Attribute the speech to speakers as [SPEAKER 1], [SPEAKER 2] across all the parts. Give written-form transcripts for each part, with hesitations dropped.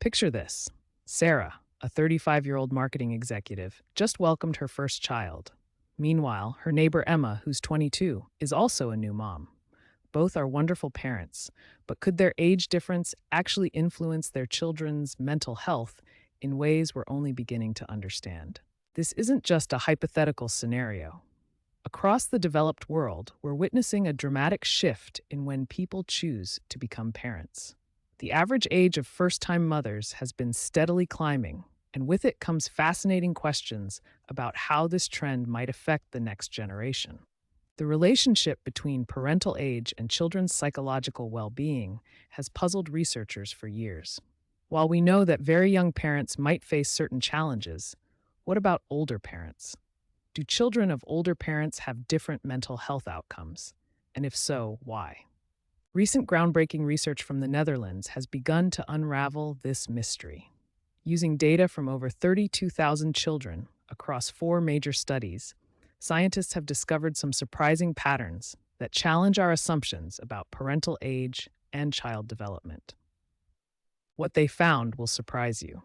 [SPEAKER 1] Picture this. Sarah, a 35-year-old marketing executive, just welcomed her first child. Meanwhile, her neighbor Emma, who's 22, is also a new mom. Both are wonderful parents, but could their age difference actually influence their children's mental health in ways we're only beginning to understand? This isn't just a hypothetical scenario. Across the developed world, we're witnessing a dramatic shift in when people choose to become parents. The average age of first-time mothers has been steadily climbing, and with it comes fascinating questions about how this trend might affect the next generation. The relationship between parental age and children's psychological well-being has puzzled researchers for years. While we know that very young parents might face certain challenges, what about older parents? Do children of older parents have different mental health outcomes? And if so, why? Recent groundbreaking research from the Netherlands has begun to unravel this mystery. Using data from over 32,000 children across 4 major studies, scientists have discovered some surprising patterns that challenge our assumptions about parental age and child development. What they found will surprise you.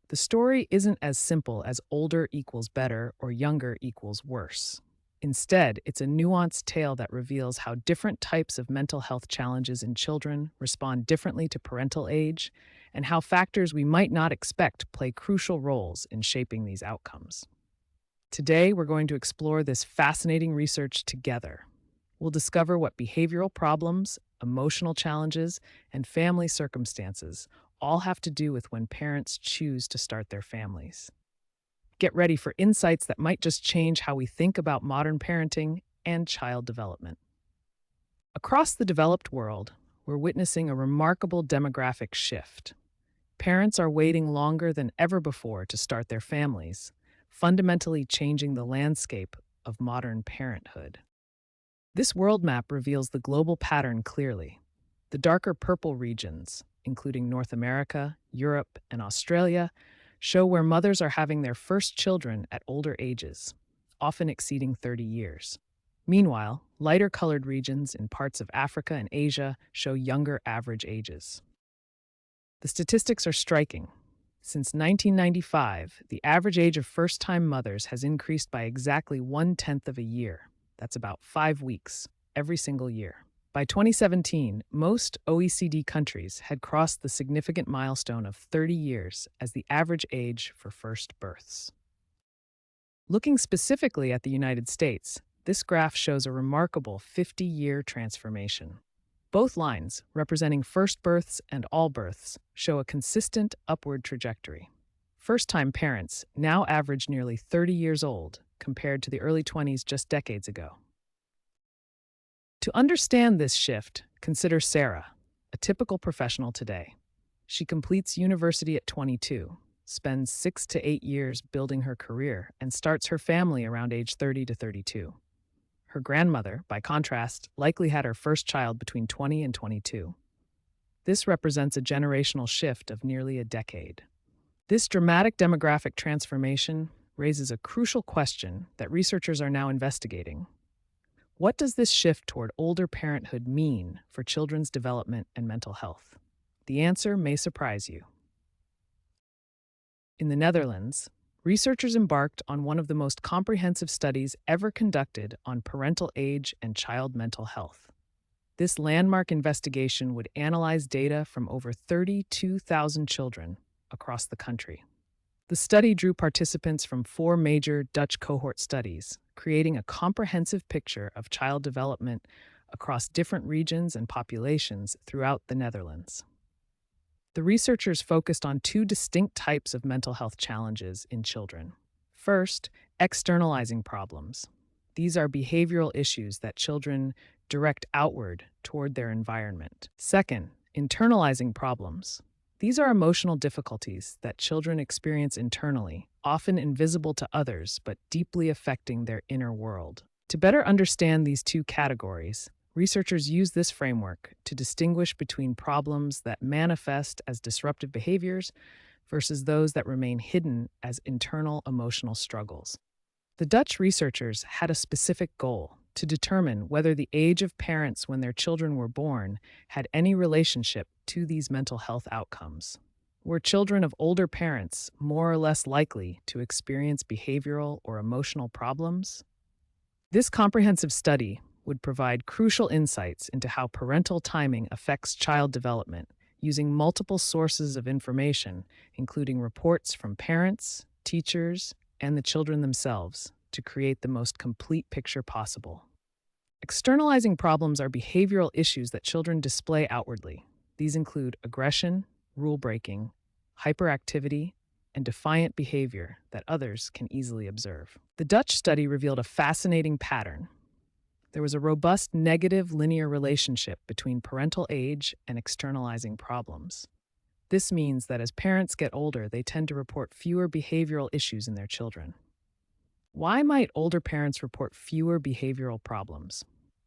[SPEAKER 1] The story isn't as simple as older equals better or younger equals worse. Instead, it's a nuanced tale that reveals how different types of mental health challenges in children respond differently to parental age, and how factors we might not expect play crucial roles in shaping these outcomes. Today, we're going to explore this fascinating research together. We'll discover what behavioral problems, emotional challenges, and family circumstances all have to do with when parents choose to start their families. Get ready for insights that might just change how we think about modern parenting and child development. Across the developed world, we're witnessing a remarkable demographic shift. Parents are waiting longer than ever before to start their families, fundamentally changing the landscape of modern parenthood. This world map reveals the global pattern clearly. The darker purple regions, including North America, Europe, and Australia, show where mothers are having their first children at older ages, often exceeding 30 years. Meanwhile, lighter-colored regions in parts of Africa and Asia show younger average ages. The statistics are striking. Since 1995, the average age of first-time mothers has increased by exactly 1/10 of a year. That's about 5 weeks, every single year. By 2017, most OECD countries had crossed the significant milestone of 30 years as the average age for first births. Looking specifically at the United States, this graph shows a remarkable 50-year transformation. Both lines, representing first births and all births, show a consistent upward trajectory. First-time parents now average nearly 30 years old, compared to the early 20s just decades ago. To understand this shift, consider Sarah, a typical professional today. She completes university at 22, spends 6 to 8 years building her career, and starts her family around age 30 to 32. Her grandmother, by contrast, likely had her first child between 20 and 22. This represents a generational shift of nearly a decade. This dramatic demographic transformation raises a crucial question that researchers are now investigating. What does this shift toward older parenthood mean for children's development and mental health? The answer may surprise you. In the Netherlands, researchers embarked on one of the most comprehensive studies ever conducted on parental age and child mental health. This landmark investigation would analyze data from over 32,000 children across the country. The study drew participants from 4 major Dutch cohort studies, creating a comprehensive picture of child development across different regions and populations throughout the Netherlands. The researchers focused on 2 distinct types of mental health challenges in children. First, externalizing problems. These are behavioral issues that children direct outward toward their environment. Second, internalizing problems. These are emotional difficulties that children experience internally, often invisible to others but deeply affecting their inner world. To better understand these 2 categories, researchers use this framework to distinguish between problems that manifest as disruptive behaviors versus those that remain hidden as internal emotional struggles. The Dutch researchers had a specific goal: to determine whether the age of parents when their children were born had any relationship to these mental health outcomes. Were children of older parents more or less likely to experience behavioral or emotional problems? This comprehensive study would provide crucial insights into how parental timing affects child development using multiple sources of information, including reports from parents, teachers, and the children themselves, to create the most complete picture possible. Externalizing problems are behavioral issues that children display outwardly. These include aggression, rule breaking, hyperactivity, and defiant behavior that others can easily observe. The Dutch study revealed a fascinating pattern. There was a robust negative linear relationship between parental age and externalizing problems. This means that as parents get older, they tend to report fewer behavioral issues in their children. Why might older parents report fewer behavioral problems?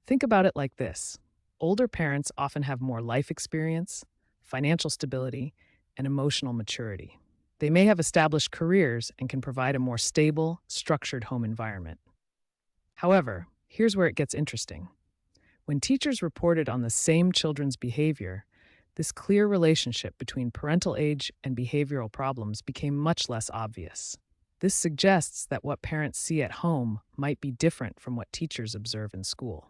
[SPEAKER 1] Think about it like this. Older parents often have more life experience, financial stability, and emotional maturity. They may have established careers and can provide a more stable, structured home environment. However, here's where it gets interesting. When teachers reported on the same children's behavior, this clear relationship between parental age and behavioral problems became much less obvious. This suggests that what parents see at home might be different from what teachers observe in school.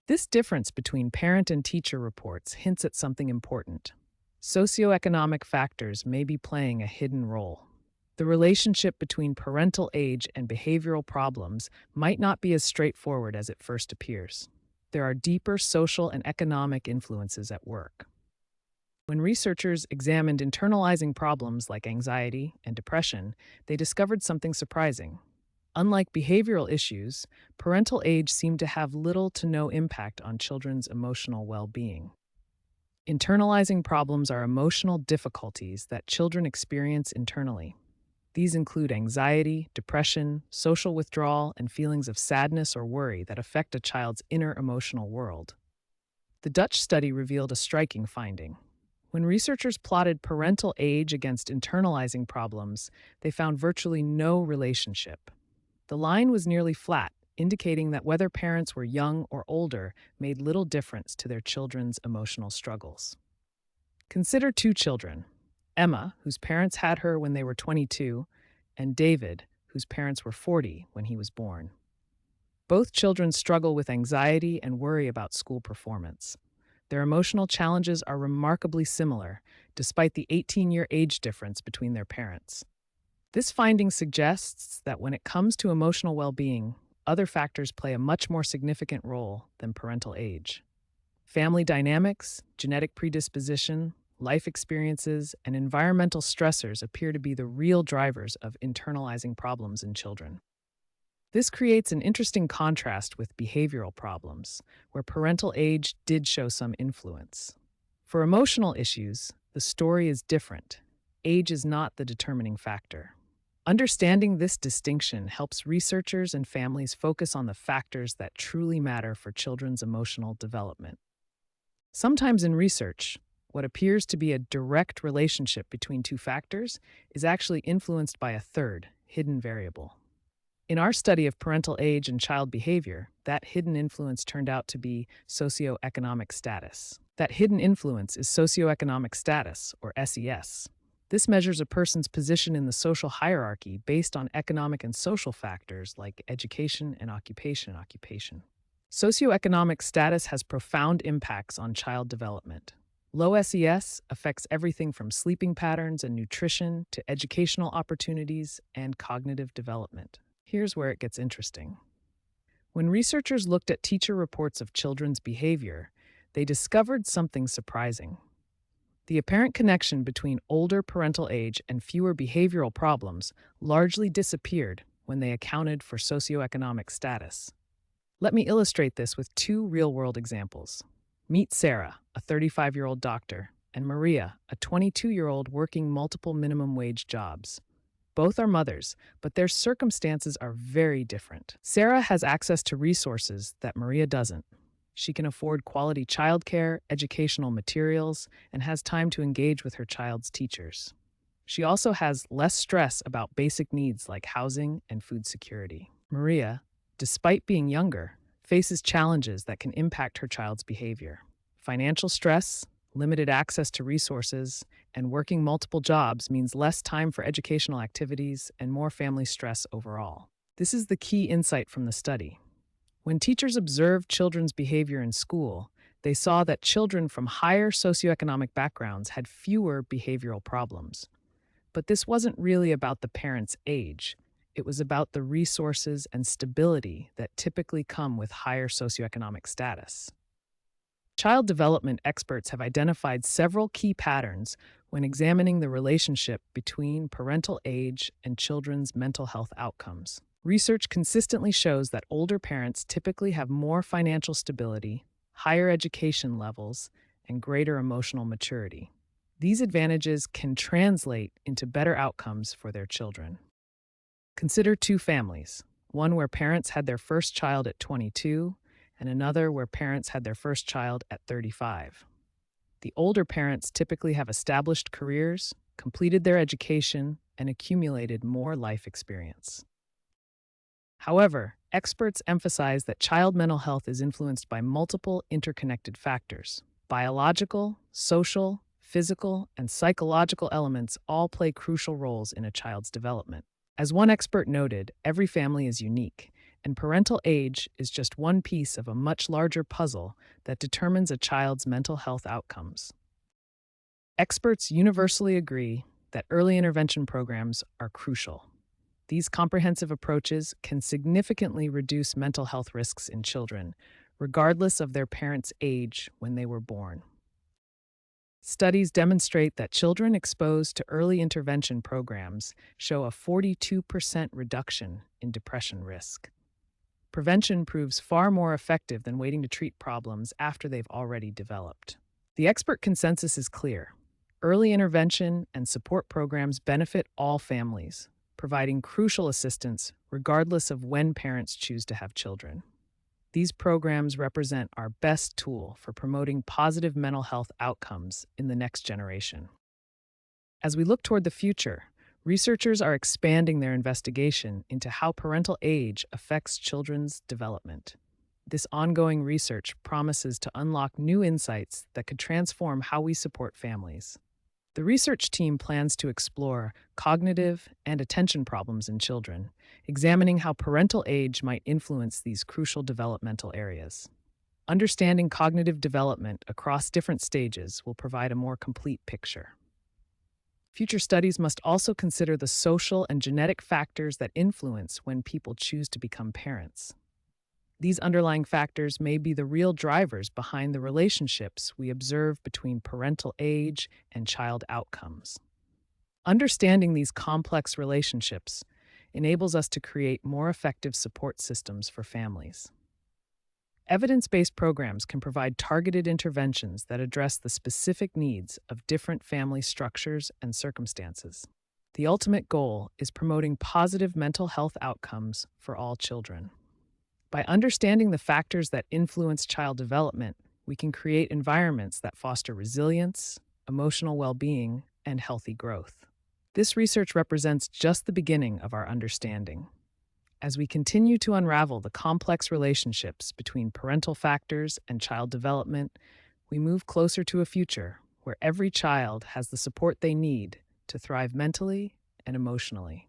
[SPEAKER 1] This difference between parent and teacher reports hints at something important. Socioeconomic factors may be playing a hidden role. The relationship between parental age and behavioral problems might not be as straightforward as it first appears. There are deeper social and economic influences at work. When researchers examined internalizing problems like anxiety and depression, they discovered something surprising. Unlike behavioral issues, parental age seemed to have little to no impact on children's emotional well-being. Internalizing problems are emotional difficulties that children experience internally. These include anxiety, depression, social withdrawal, and feelings of sadness or worry that affect a child's inner emotional world. The Dutch study revealed a striking finding. When researchers plotted parental age against internalizing problems, they found virtually no relationship. The line was nearly flat, indicating that whether parents were young or older made little difference to their children's emotional struggles. Consider two children, Emma, whose parents had her when they were 22, and David, whose parents were 40 when he was born. Both children struggle with anxiety and worry about school performance. Their emotional challenges are remarkably similar, despite the 18-year age difference between their parents. This finding suggests that when it comes to emotional well-being, other factors play a much more significant role than parental age. Family dynamics, genetic predisposition, life experiences, and environmental stressors appear to be the real drivers of internalizing problems in children. This creates an interesting contrast with behavioral problems, where parental age did show some influence. For emotional issues, the story is different. Age is not the determining factor. Understanding this distinction helps researchers and families focus on the factors that truly matter for children's emotional development. Sometimes in research, what appears to be a direct relationship between two factors is actually influenced by a third, hidden variable. In our study of parental age and child behavior, that hidden influence turned out to be socioeconomic status. That hidden influence is socioeconomic status, or SES. This measures a person's position in the social hierarchy based on economic and social factors like education and occupation. Socioeconomic status has profound impacts on child development. Low SES affects everything from sleeping patterns and nutrition to educational opportunities and cognitive development. Here's where it gets interesting. When researchers looked at teacher reports of children's behavior, they discovered something surprising. The apparent connection between older parental age and fewer behavioral problems largely disappeared when they accounted for socioeconomic status. Let me illustrate this with two real-world examples. Meet Sarah, a 35-year-old doctor, and Maria, a 22-year-old working multiple minimum wage jobs. Both are mothers, but their circumstances are very different. Sarah has access to resources that Maria doesn't. She can afford quality childcare, educational materials, and has time to engage with her child's teachers. She also has less stress about basic needs like housing and food security. Maria, despite being younger, faces challenges that can impact her child's behavior. Financial stress, Limited access to resources and working multiple jobs means less time for educational activities and more family stress overall. This is the key insight from the study. When teachers observed children's behavior in school, they saw that children from higher socioeconomic backgrounds had fewer behavioral problems. But this wasn't really about the parent's age. It was about the resources and stability that typically come with higher socioeconomic status. Child development experts have identified several key patterns when examining the relationship between parental age and children's mental health outcomes. Research consistently shows that older parents typically have more financial stability, higher education levels, and greater emotional maturity. These advantages can translate into better outcomes for their children. Consider two families, one where parents had their first child at 22 and another where parents had their first child at 35. The older parents typically have established careers, completed their education, and accumulated more life experience. However, experts emphasize that child mental health is influenced by multiple interconnected factors. Biological, social, physical, and psychological elements all play crucial roles in a child's development. As one expert noted, every family is unique, and parental age is just one piece of a much larger puzzle that determines a child's mental health outcomes. Experts universally agree that early intervention programs are crucial. These comprehensive approaches can significantly reduce mental health risks in children, regardless of their parents' age when they were born. Studies demonstrate that children exposed to early intervention programs show a 42% reduction in depression risk. Prevention proves far more effective than waiting to treat problems after they've already developed. The expert consensus is clear. Early intervention and support programs benefit all families, providing crucial assistance regardless of when parents choose to have children. These programs represent our best tool for promoting positive mental health outcomes in the next generation. As we look toward the future, researchers are expanding their investigation into how parental age affects children's development. This ongoing research promises to unlock new insights that could transform how we support families. The research team plans to explore cognitive and attention problems in children, examining how parental age might influence these crucial developmental areas. Understanding cognitive development across different stages will provide a more complete picture. Future studies must also consider the social and genetic factors that influence when people choose to become parents. These underlying factors may be the real drivers behind the relationships we observe between parental age and child outcomes. Understanding these complex relationships enables us to create more effective support systems for families. Evidence-based programs can provide targeted interventions that address the specific needs of different family structures and circumstances. The ultimate goal is promoting positive mental health outcomes for all children. By understanding the factors that influence child development, we can create environments that foster resilience, emotional well-being, and healthy growth. This research represents just the beginning of our understanding. As we continue to unravel the complex relationships between parental factors and child development, we move closer to a future where every child has the support they need to thrive mentally and emotionally.